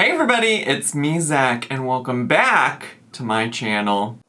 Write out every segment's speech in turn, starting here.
Hey everybody, it's me, Zach, and welcome back to my channel.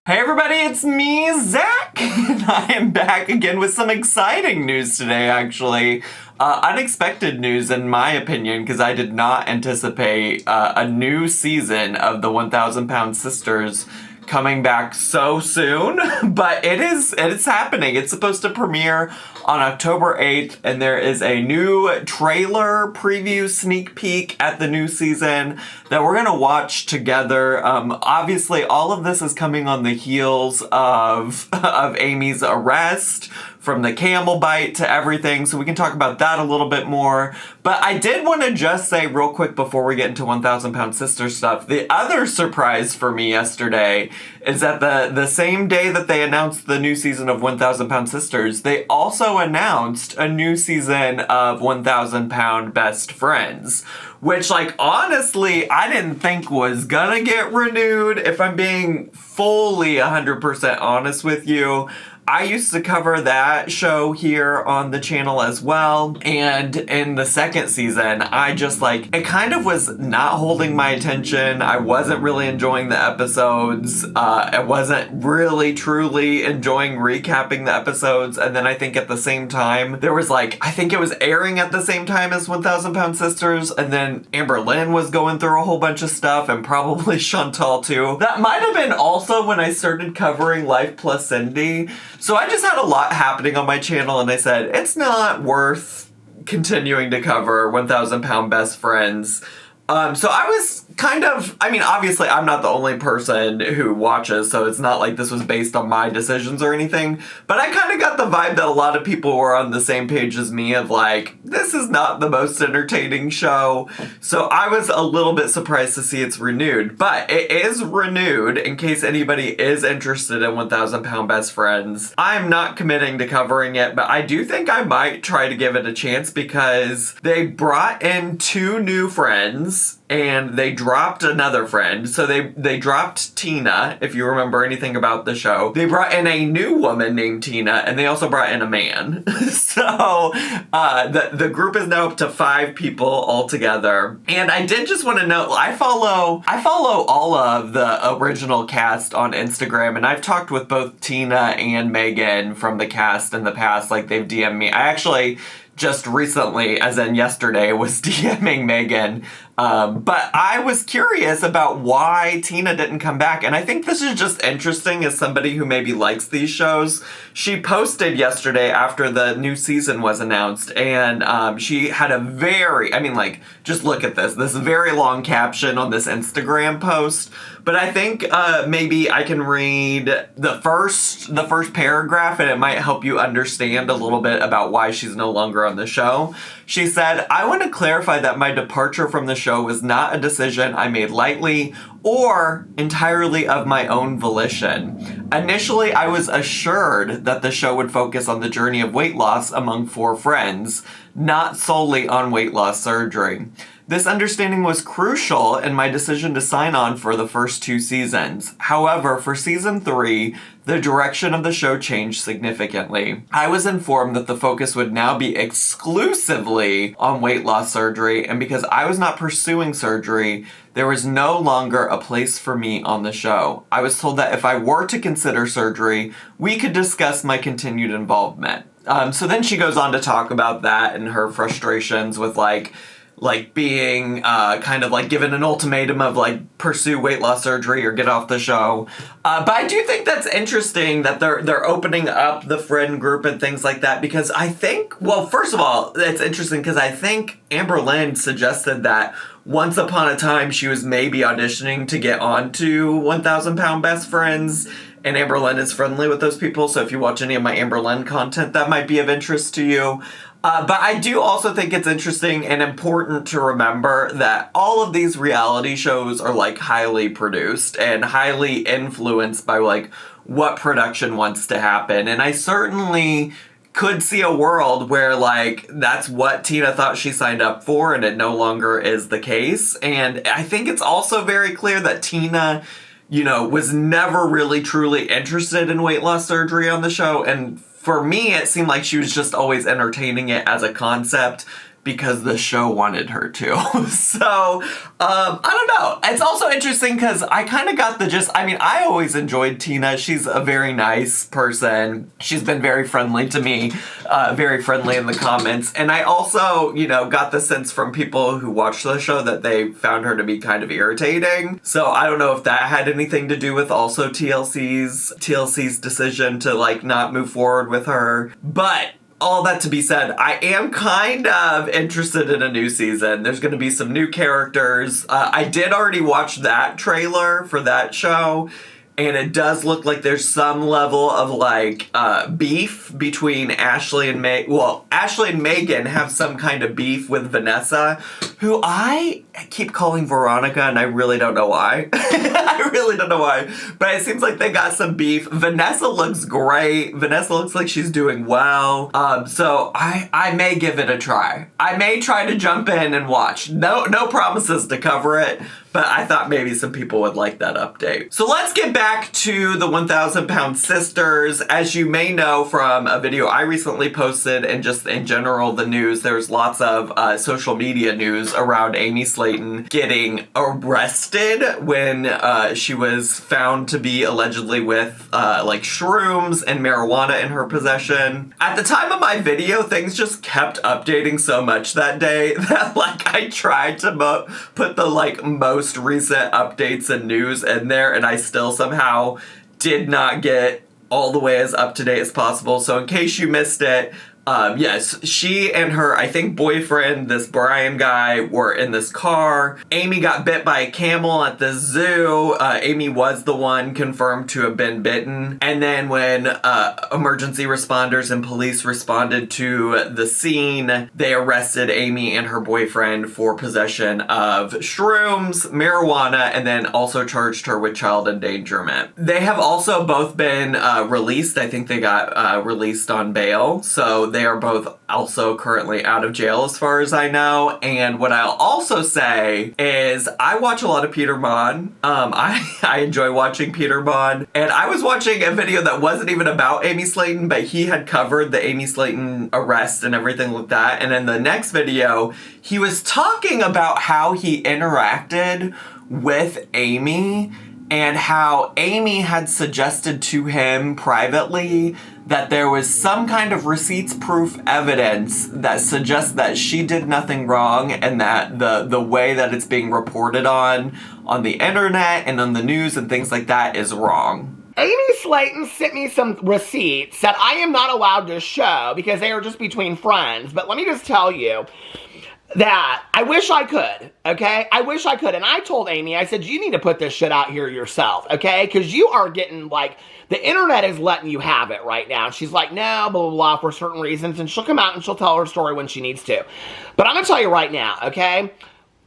Hey everybody, it's me, Zach, and I am back again with some exciting news today, actually. Unexpected news, in my opinion, because I did not anticipate a new season of the 1,000 Pound Sisters coming back so soon, but it's happening. It's supposed to premiere on October 8th, and there is a new trailer preview sneak peek at the new season that we're gonna watch together. Obviously, all of this is coming on the heels of Amy's arrest, from the camel bite to everything, so we can talk about that a little bit more. But I did want to just say real quick before we get into 1,000 Pound Sister stuff, the other surprise for me yesterday is that the same day that they announced the new season of 1,000 Pound Sisters, they also announced a new season of 1,000 Pound Best Friends, which, like, honestly, I didn't think was gonna get renewed, if I'm being fully 100% honest with you. I used to cover that show here on the channel as well, and in the second season, I just, like, it kind of was not holding my attention. I wasn't really enjoying the episodes. I wasn't really truly enjoying recapping the episodes, and then I think at the same time, there was, like, I think it was airing at the same time as 1,000 Pound Sisters, and then Amber Lynn was going through a whole bunch of stuff, and probably Chantal too. That might have been also when I started covering Life Plus Cindy. So I just had a lot happening on my channel, and I said, it's not worth continuing to cover 1,000 Pound Best Friends. So I was kind of, I mean, obviously I'm not the only person who watches, so it's not like this was based on my decisions or anything, but I kind of got the vibe that a lot of people were on the same page as me of like, this is not the most entertaining show. So I was a little bit surprised to see it's renewed, but it is renewed in case anybody is interested in 1,000 Pound Best Friends. I'm not committing to covering it, but I do think I might try to give it a chance because they brought in 2 new friends and they dropped another friend. So they dropped Tina, if you remember anything about the show. They brought in a new woman named Tina, and they also brought in a man. So the group is now up to 5 people altogether. And I did just want to note, I follow all of the original cast on Instagram, and I've talked with both Tina and Megan from the cast in the past. Like, they've DM'd me. I actually just recently, as in yesterday, was DMing Megan. But I was curious about why Tina didn't come back, and I think this is just interesting as somebody who maybe likes these shows. She posted yesterday after the new season was announced, and she had a very, I mean, like, just look at this very long caption on this Instagram post. But I think maybe I can read the first paragraph, and it might help you understand a little bit about why she's no longer on the show. She said, "I want to clarify that my departure from the show was not a decision I made lightly or entirely of my own volition. Initially, I was assured that the show would focus on the journey of weight loss among 4 friends, not solely on weight loss surgery. This understanding was crucial in my decision to sign on for the first 2 seasons. However, for season 3, the direction of the show changed significantly. I was informed that the focus would now be exclusively on weight loss surgery, and because I was not pursuing surgery, there was no longer a place for me on the show. I was told that if I were to consider surgery, we could discuss my continued involvement." So then she goes on to talk about that and her frustrations with like being kind of like given an ultimatum of like pursue weight loss surgery or get off the show. But I do think that's interesting that they're opening up the friend group and things like that, because I think, well, first of all, it's interesting because I think Amber Lynn suggested that once upon a time she was maybe auditioning to get onto 1,000 Pound Best Friends, and Amber Lynn is friendly with those people, so if you watch any of my Amber Lynn content, that might be of interest to you. But I do also think it's interesting and important to remember that all of these reality shows are, like, highly produced and highly influenced by, like, what production wants to happen. And I certainly could see a world where, like, that's what Tina thought she signed up for and it no longer is the case. And I think it's also very clear that Tina, you know, was never really truly interested in weight loss surgery on the show. And for me, it seemed like she was just always entertaining it as a concept because the show wanted her to. So, I don't know. It's also interesting because I kind of got the gist. I mean, I always enjoyed Tina. She's a very nice person. She's been very friendly to me, very friendly in the comments. And I also, you know, got the sense from people who watched the show that they found her to be kind of irritating. So I don't know if that had anything to do with also TLC's decision to like not move forward with her. But all that to be said, I am kind of interested in a new season. There's going to be some new characters. I did already watch that trailer for that show, and it does look like there's some level of like beef between Ashley and Meg. Well, Ashley and Megan have some kind of beef with Vanessa, who I keep calling Veronica, and I really don't know why. I really don't know why. But it seems like they got some beef. Vanessa looks great. Vanessa looks like she's doing well. So I may give it a try. I may try to jump in and watch. No promises to cover it, but I thought maybe some people would like that update. So let's get back to the 1,000 Pound Sisters. As you may know from a video I recently posted and just in general the news, there's lots of social media news around Amy Slaton getting arrested when she was found to be allegedly with like shrooms and marijuana in her possession. At the time of my video, things just kept updating so much that day that like I tried to put the like most recent updates and news in there, and I still somehow did not get all the way as up to date as possible. So in case you missed it, yes, she and her, I think, boyfriend, this Brian guy, were in this car. Amy got bit by a camel at the zoo. Amy was the one confirmed to have been bitten. And then when emergency responders and police responded to the scene, they arrested Amy and her boyfriend for possession of shrooms, marijuana, and then also charged her with child endangerment. They have also both been released. I think they got released on bail. So they are both also currently out of jail as far as I know. And what I'll also say is I watch a lot of Peter Mon. I enjoy watching Peter Mon. And I was watching a video that wasn't even about Amy Slaton, but he had covered the Amy Slaton arrest and everything like that. And in the next video, he was talking about how he interacted with Amy and how Amy had suggested to him privately that there was some kind of receipts proof evidence that suggests that she did nothing wrong, and that the way that it's being reported on the internet and on the news and things like that is wrong. Amy Slaton sent me some receipts that I am not allowed to show because they are just between friends. But let me just tell you that I wish I could, okay? I wish I could. And I told Amy, I said, you need to put this shit out here yourself, okay? Because you are getting, like, the internet is letting you have it right now. And she's like, no, blah, blah, blah, for certain reasons. And she'll come out and she'll tell her story when she needs to. But I'm going to tell you right now, okay?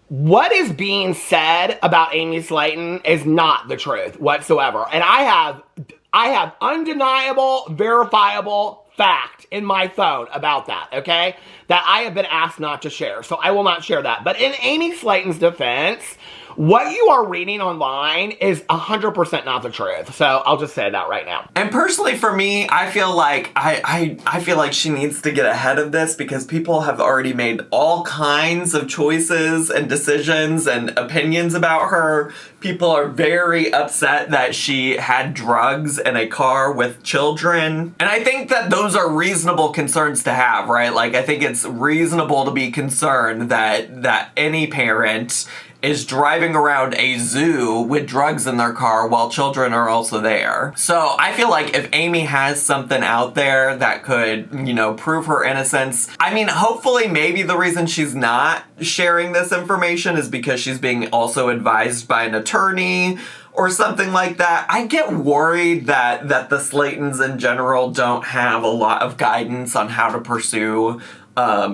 What is being said about Amy Slaton is not the truth whatsoever. And I have undeniable, verifiable fact in my phone about that, okay? That I have been asked not to share, so I will not share that. But in Amy Slaton's defense, what you are reading online is 100% not the truth. So I'll just say that right now. And personally for me, I feel like I feel like she needs to get ahead of this because people have already made all kinds of choices and decisions and opinions about her. People are very upset that she had drugs in a car with children. And I think that those are reasonable concerns to have, right? Like, I think it's reasonable to be concerned that any parent is driving around a zoo with drugs in their car while children are also there. So I feel like if Amy has something out there that could, you know, prove her innocence, I mean, hopefully maybe the reason she's not sharing this information is because she's being also advised by an attorney or something like that. I get worried that the Slatons in general don't have a lot of guidance on how to pursue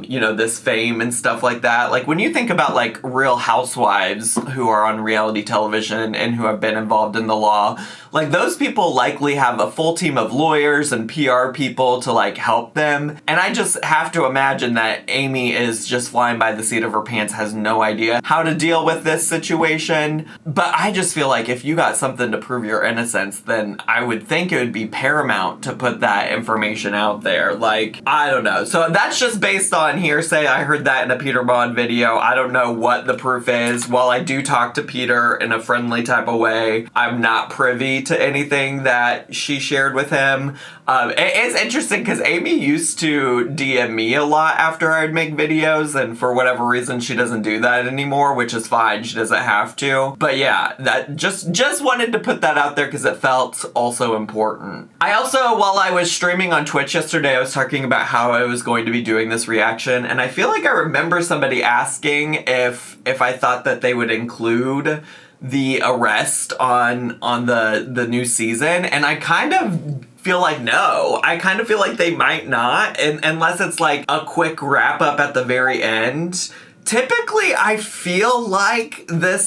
you know, this fame and stuff like that. Like, when you think about, like, real housewives who are on reality television and who have been involved in the law, like, those people likely have a full team of lawyers and PR people to, like, help them. And I just have to imagine that Amy is just flying by the seat of her pants, has no idea how to deal with this situation. But I just feel like if you got something to prove your innocence, then I would think it would be paramount to put that information out there. Like, I don't know. So that's just based on hearsay. I heard that in a Peter Bond video. I don't know what the proof is. While I do talk to Peter in a friendly type of way, I'm not privy to anything that she shared with him. It's interesting because Amy used to DM me a lot after I'd make videos, and for whatever reason she doesn't do that anymore, which is fine. She doesn't have to. But yeah, that just wanted to put that out there because it felt also important. I also, while I was streaming on Twitch yesterday, I was talking about how I was going to be doing this reaction, and I feel like I remember somebody asking if I thought that they would include the arrest on the new season, and I kind of feel like no. I kind of feel like they might not, unless it's like a quick wrap up at the very end. Typically, I feel like the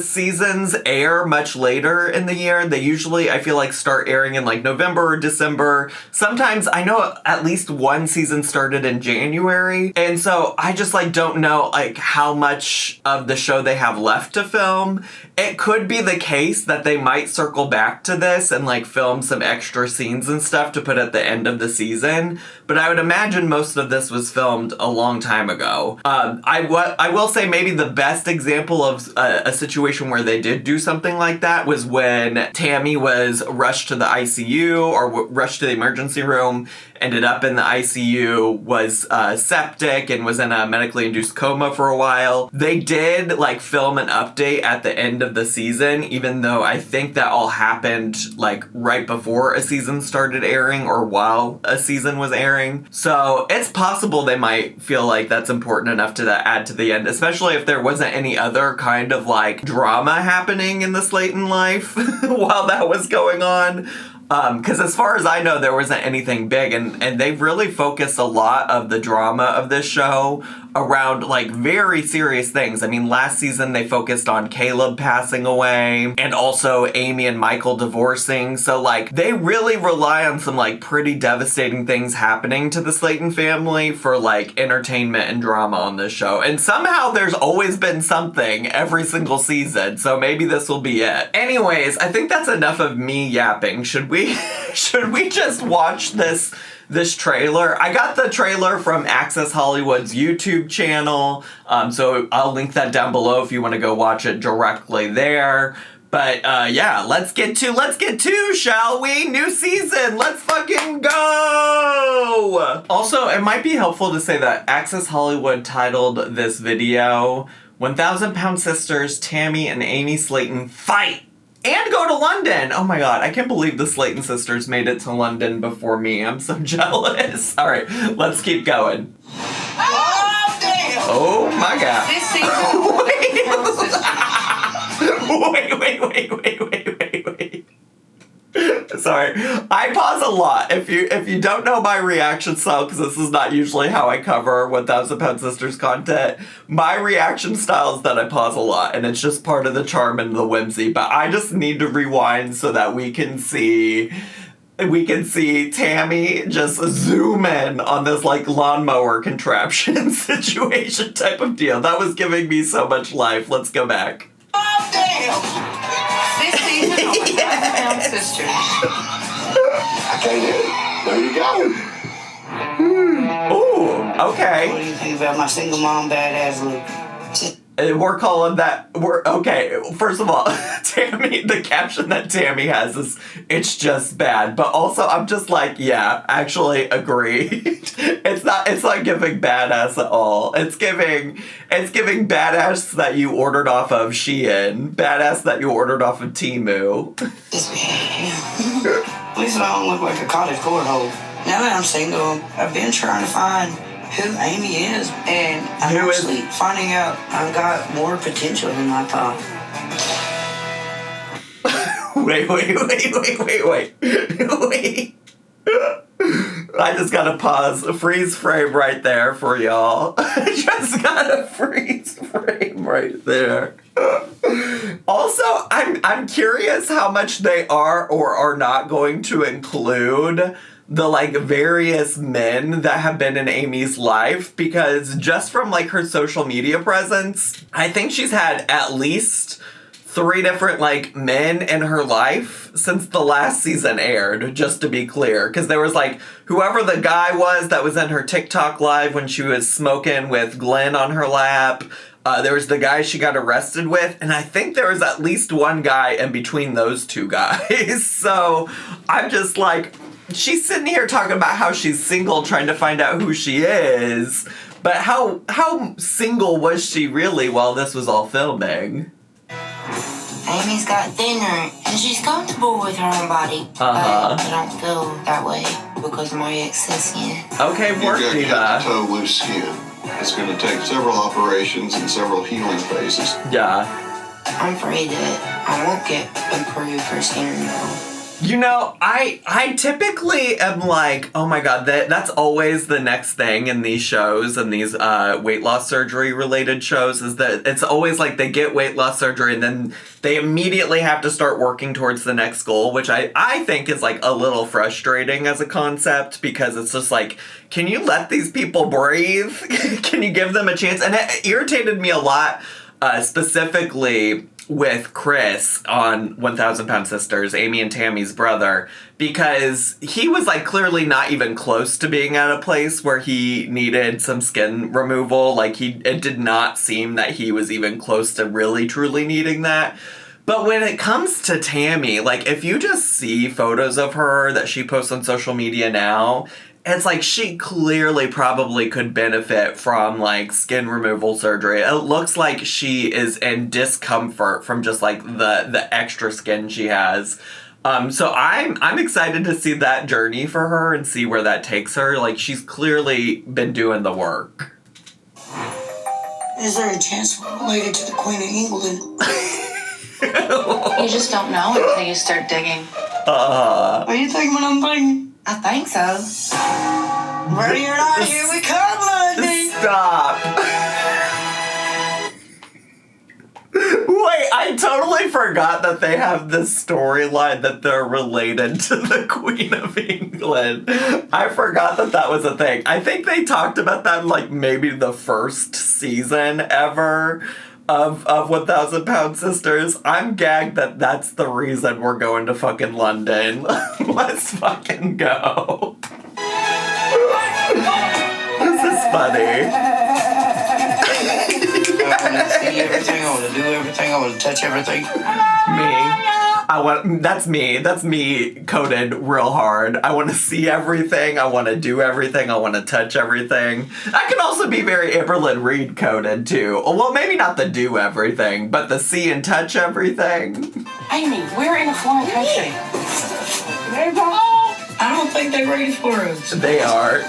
seasons air much later in the year. They usually, I feel like, start airing in like November or December. Sometimes, I know at least one season started in January. And so I just like don't know like how much of the show they have left to film. It could be the case that they might circle back to this and like film some extra scenes and stuff to put at the end of the season. But I would imagine most of this was filmed a long time ago. I will say maybe the best example of a situation where they did do something like that was when Tammy was rushed to the ICU or rushed to the emergency room, ended up in the ICU, was septic and was in a medically induced coma for a while. They did like film an update at the end of the season, even though I think that all happened like right before a season started airing or while a season was airing. So it's possible they might feel like that's important enough to add to the end, especially if there wasn't any other kind of like drama happening in the Slaton life while that was going on. Because as far as I know, there wasn't anything big, and they've really focused a lot of the drama of this show around like very serious things. I mean, last season they focused on Caleb passing away and also Amy and Michael divorcing. So like they really rely on some like pretty devastating things happening to the Slaton family for like entertainment and drama on this show. And somehow there's always been something every single season. So maybe this will be it. Anyways, I think that's enough of me yapping. Should we just watch this trailer? I got the trailer from Access Hollywood's YouTube channel, so I'll link that down below if you want to go watch it directly there. But yeah, let's get to, shall we? New season, let's fucking go! Also, it might be helpful to say that Access Hollywood titled this video, 1,000 Pound Sisters Tammy and Amy Slaton Fight! And go to London! Oh my god, I can't believe the Slaton sisters made it to London before me. I'm so jealous. Alright, let's keep going. Oh, damn! Oh my god. This season. Wait. Sorry. I pause a lot. If you don't know my reaction style, because this is not usually how I cover 1,000 Pound Sisters content, my reaction style is that I pause a lot, and it's just part of the charm and the whimsy, but I just need to rewind so that we can see Tammy just zoom in on this like lawnmower contraption situation type of deal. That was giving me so much life. Let's go back. Oh, damn! This season on 1,000 Pound Sisters. Okay, there you go. Ooh, okay. What do you think about my single mom badass look? We're calling that, okay, first of all, Tammy, the caption that Tammy has is, it's just bad. But also, I'm just like, yeah, actually agreed. It's not giving badass at all. It's giving badass that you ordered off of Shein, badass that you ordered off of Temu. This bad. At least I don't look like a cottage courthole. Now that I'm single, I've been trying to find who Amy is, and I'm actually finding out I've got more potential than I thought. Wait. I just gotta pause, a freeze frame right there for y'all. Just gotta freeze frame right there. Also, I'm curious how much they are or are not going to include the like various men that have been in Amy's life, because just from like her social media presence, I think she's had at least 3 different, like, men in her life since the last season aired, just to be clear. Because there was, like, whoever the guy was that was in her TikTok live when she was smoking with Glenn on her lap. There was the guy she got arrested with, and I think there was at least one guy in between those 2 guys. So I'm just like, she's sitting here talking about how she's single, trying to find out who she is. But how single was she really while this was all filming? Amy's got thinner, and she's comfortable with her own body. But I don't feel that way because my ex says yeah. Okay, work, Diva. Diva. Toe loose skin. It's going to take several operations and several healing phases. Yeah. I'm afraid that I won't get improved for skin removal. You know, I typically am like, oh my god, that's always the next thing in these shows and these weight loss surgery related shows, is that it's always like they get weight loss surgery and then they immediately have to start working towards the next goal, which I think is like a little frustrating as a concept, because it's just like, can you let these people breathe? Can you give them a chance? And it irritated me a lot, specifically with Chris on 1,000 Pound Sisters, Amy and Tammy's brother, because he was like clearly not even close to being at a place where he needed some skin removal. Like it did not seem that he was even close to really truly needing that. But when it comes to Tammy, like if you just see photos of her that she posts on social media now, it's like she clearly probably could benefit from like skin removal surgery. It looks like she is in discomfort from just like the extra skin she has. So I'm excited to see that journey for her and see where that takes her. Like she's clearly been doing the work. Is there a chance we're related to the Queen of England? You just don't know until you start digging. Are you thinking what I'm thinking? I think so. Ready or not, here we come, London. Stop. Wait, I totally forgot that they have this storyline that they're related to the Queen of England. I forgot that was a thing. I think they talked about that in like maybe the first season ever of 1,000 Pound Sisters. I'm gagged that that's the reason we're going to fucking London. Let's fucking go. This is funny. I want to see everything, I want to do everything, I want to touch everything. That's me coded real hard. I want to see everything, I want to do everything, I want to touch everything. I can also be very Iberlin Reed coded too. Well, maybe not the do everything, but the see and touch everything. Amy, we're in a foreign country. I don't think they're ready for us. They are.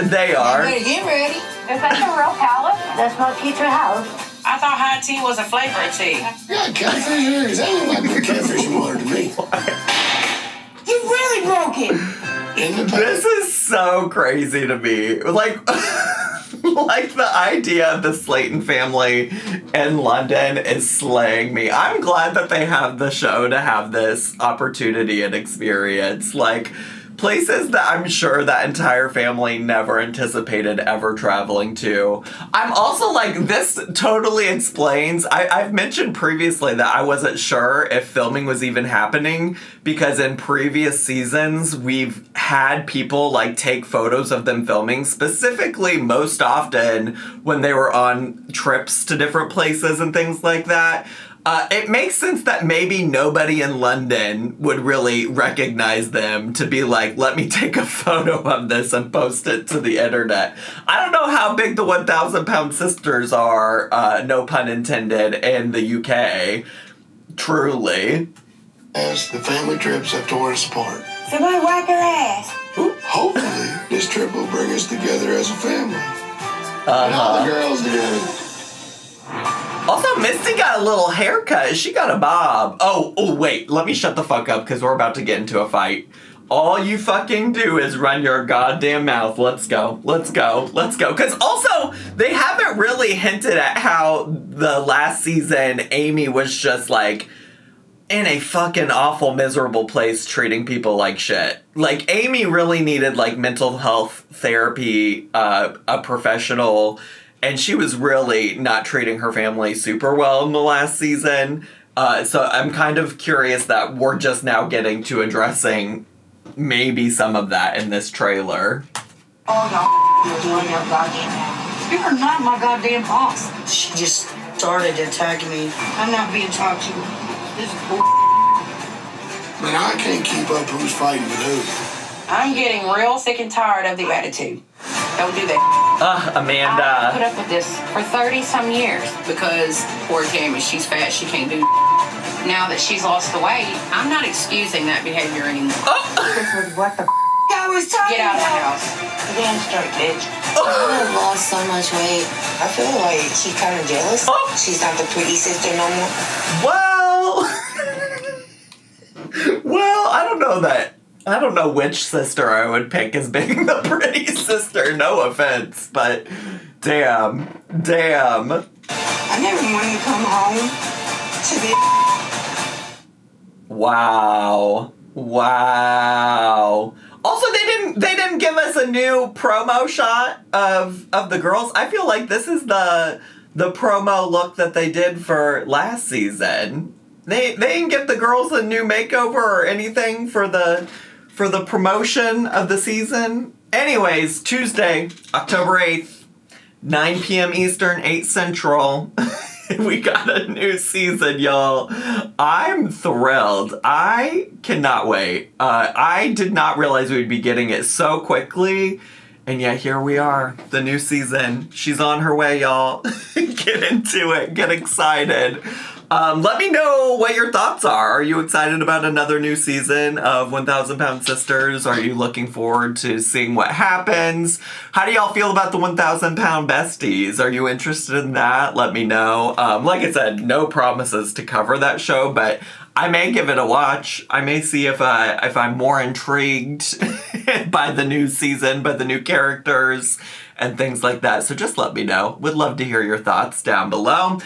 They are. Better get ready. Is that the real palace? That's my future house. I thought high tea was a flavor of tea. Yeah, catfish earrings. I don't like the catfish water to me. You really broke it. This is so crazy to me. Like, like the idea of the Slaton family in London is slaying me. I'm glad that they have the show to have this opportunity and experience. Like, places that I'm sure that entire family never anticipated ever traveling to. I'm also like, this totally explains, I've mentioned previously that I wasn't sure if filming was even happening, because in previous seasons, we've had people like take photos of them filming, specifically most often when they were on trips to different places and things like that. It makes sense that maybe nobody in London would really recognize them to be like, let me take a photo of this and post it to the internet. I don't know how big the 1,000 Pound Sisters are, no pun intended, in the UK. Truly. As the family trips have torn us apart. Somebody whack her ass. Hopefully, this trip will bring us together as a family. And all the girls together. Also, Misty got a little haircut. She got a bob. Oh, wait. Let me shut the fuck up, because we're about to get into a fight. All you fucking do is run your goddamn mouth. Let's go. Let's go. Let's go. Because also, they haven't really hinted at how the last season Amy was just like in a fucking awful, miserable place treating people like shit. Like, Amy really needed like mental health therapy, a professional. And she was really not treating her family super well in the last season. So I'm kind of curious that we're just now getting to addressing maybe some of that in this trailer. Oh, y'all doing your goddamn. You're not my goddamn boss. She just started attacking me. I'm not being talked to. This is bull. Man, I can't keep up who's fighting with who. I'm getting real sick and tired of the attitude. Don't do that. Amanda. I put up with this for 30-some years because poor Tammy, she's fat, she can't do now that she's lost the weight. I'm not excusing that behavior anymore. This was what the I was talking Get out of my about. house. Damn straight, bitch. I have lost so much weight. I feel like she's kind of jealous. She's not the pretty sister no more. Well, I don't know which sister I would pick as being the pretty sister. No offense, but damn. I never wanted to come home to this. Wow. Also, they didn't give us a new promo shot of the girls. I feel like this is the promo look that they did for last season. They didn't give the girls a new makeover or anything for the promotion of the season. Anyways, Tuesday, October 8th, 9 p.m. Eastern, 8 Central. We got a new season, y'all. I'm thrilled. I cannot wait. I did not realize we'd be getting it so quickly. And yet here we are, the new season. She's on her way, y'all. Get into it. Get excited. Let me know what your thoughts are. Are you excited about another new season of 1,000 Pound Sisters? Are you looking forward to seeing what happens? How do y'all feel about the 1,000 Pound Besties? Are you interested in that? Let me know. Like I said, no promises to cover that show, but I may give it a watch. I may see if I'm more intrigued by the new season, by the new characters, and things like that. So just let me know. Would love to hear your thoughts down below.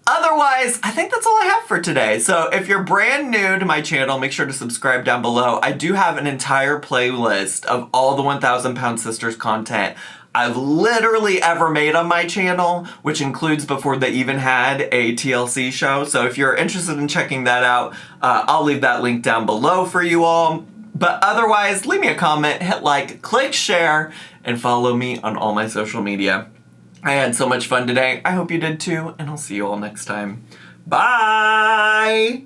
Otherwise, I think that's all I have for today. So if you're brand new to my channel, make sure to subscribe down below. I do have an entire playlist of all the 1,000 Pound Sisters content I've literally ever made on my channel, which includes before they even had a TLC show. So if you're interested in checking that out, I'll leave that link down below for you all. But otherwise, leave me a comment, hit like, click share, and follow me on all my social media. I had so much fun today. I hope you did too, and I'll see you all next time. Bye!